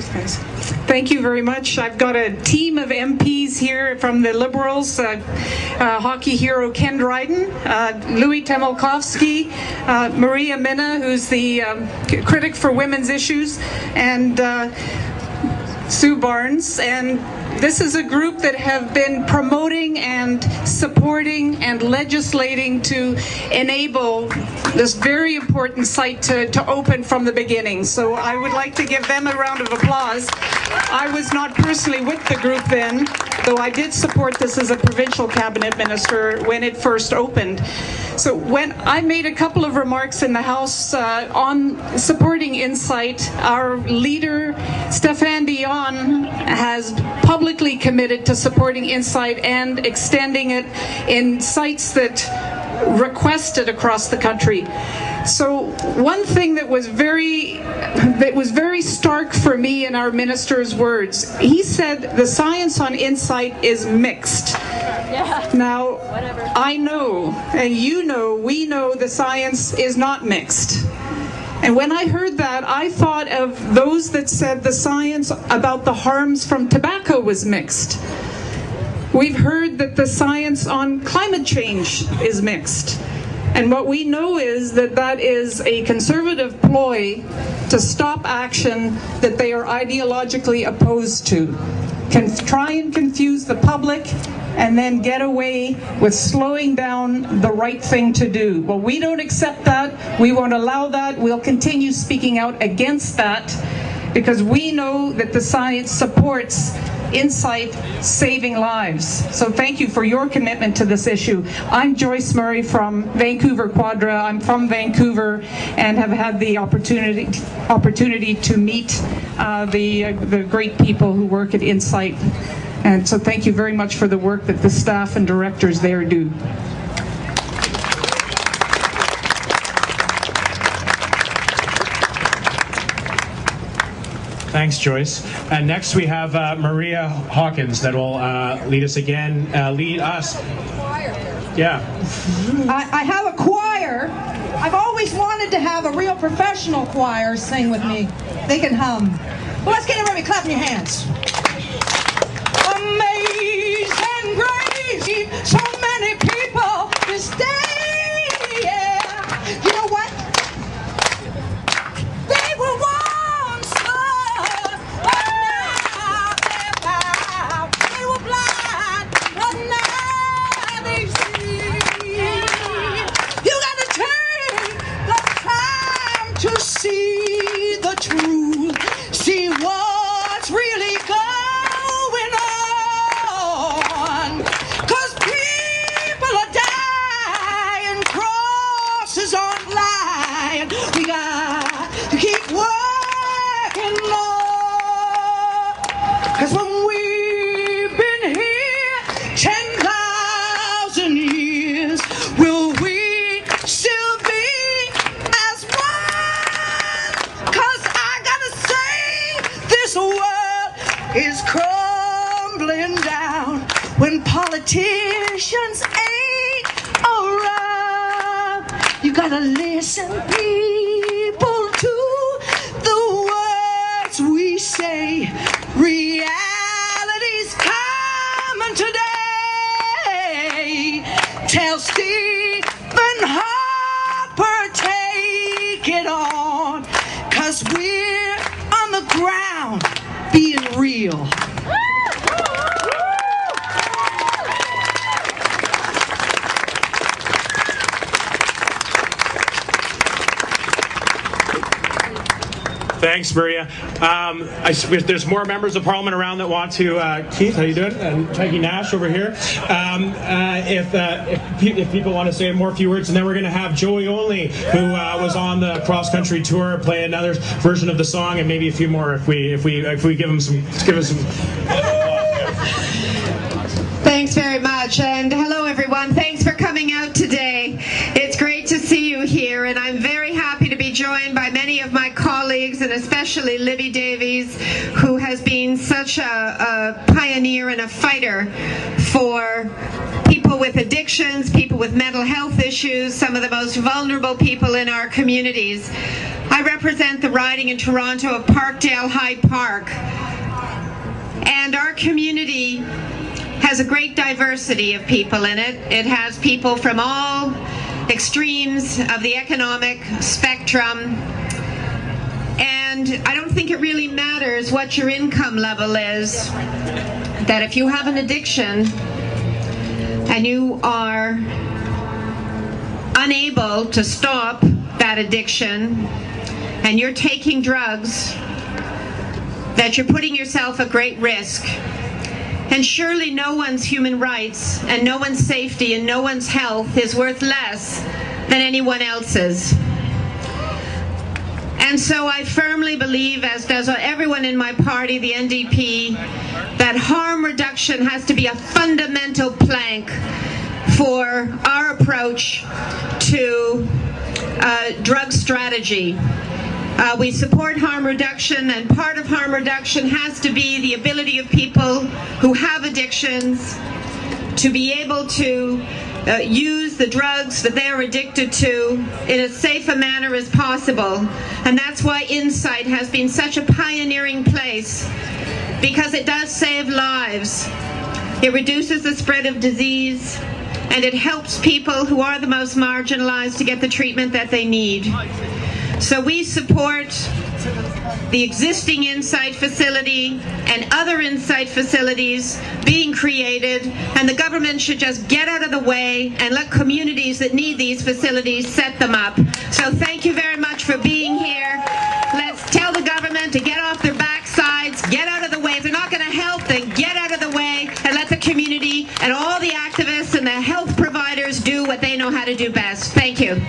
Thank you very much. I've got a team of MPs here from the Liberals, hockey hero Ken Dryden, Louis Temelkovsky, Maria Minna, who's the critic for women's issues, and Sue Barnes. And this is a group that have been promoting and supporting and legislating to enable this very important site to open from the beginning. So I would like to give them a round of applause. I was not personally with the group then, though I did support this as a provincial cabinet minister when it first opened. So when I made a couple of remarks in the House on supporting Insite, our leader, Stéphane Dion, has publicly committed to supporting Insite and extending it in sites that requested across the country. So one thing that was very stark for me in our minister's words, he said the science on Insite is mixed. Yeah. Now, whatever. I know, and you know, we know the science is not mixed. And when I heard that, I thought of those that said the science about the harms from tobacco was mixed. We've heard that the science on climate change is mixed. And what we know is that that is a conservative ploy to stop action that they are ideologically opposed to. Try and confuse the public and then get away with slowing down the right thing to do. Well, we don't accept that. We won't allow that. We'll continue speaking out against that because we know that the science supports Insite saving lives. So thank you for your commitment to this issue. I'm Joyce Murray from Vancouver Quadra. I'm from Vancouver and have had the opportunity to meet the great people who work at Insite. And so thank you very much for the work that the staff and directors there do. Thanks, Joyce. And next we have Maria Hawkins that will lead us again. Lead us. Yeah. I have a choir. I've always wanted to have a real professional choir sing with me. They can hum. Well, let's get everybody clapping your hands. Amazing grace, so many people this day. Yeah. You know what? They were once lost, but now they're found. They were blind, but now they see. You gotta take the time to see the truth, see what's really going on. 'Cause people are dying, crosses aren't lying. We got to keep working on. 'Cause when we've been here 10,000 years, will we still be as one? 'Cause I gotta say, this world is crumbling down when politicians ain't around. You gotta listen, people, to the words we say. Reality's coming today. Tell Stephen Harper, take it on. 'Cause we're on the ground being real. Thanks, Maria. There's more members of Parliament around that want to. Keith, how you doing? And Peggy Nash over here. If people want to say more few words, and then we're going to have Joey Only, who was on the cross country tour, play another version of the song, and maybe a few more if we give him some. Thanks very much, and hello everyone. Thanks for coming out today. It's great to see you here, and I'm very happy to be joined by many of my colleagues, and especially Libby Davies, who has been such a pioneer and a fighter for people with addictions, people with mental health issues, some of the most vulnerable people in our communities. I represent the riding in Toronto of Parkdale Hyde Park, and our community has a great diversity of people in it. It has people from all extremes of the economic spectrum, and I don't think it really matters what your income level is, that if you have an addiction and you are unable to stop that addiction and you're taking drugs, that you're putting yourself at great risk. And surely no one's human rights and no one's safety and no one's health is worth less than anyone else's. And so I firmly believe, as does everyone in my party, the NDP, that harm reduction has to be a fundamental plank for our approach to drug strategy. We support harm reduction, and part of harm reduction has to be the ability of people who have addictions to be able to use the drugs that they're addicted to in as safe a manner as possible. And that's why Insite has been such a pioneering place, because it does save lives. It reduces the spread of disease, and it helps people who are the most marginalized to get the treatment that they need. So we support the existing Insite facility and other Insite facilities being created, and the government should just get out of the way and let communities that need these facilities set them up. So thank you very much for being here. Let's tell the government to get off their backsides, get out of the way. If they're not going to help, then get out of the way and let the community and all the activists and the health providers do what they know how to do best. Thank you.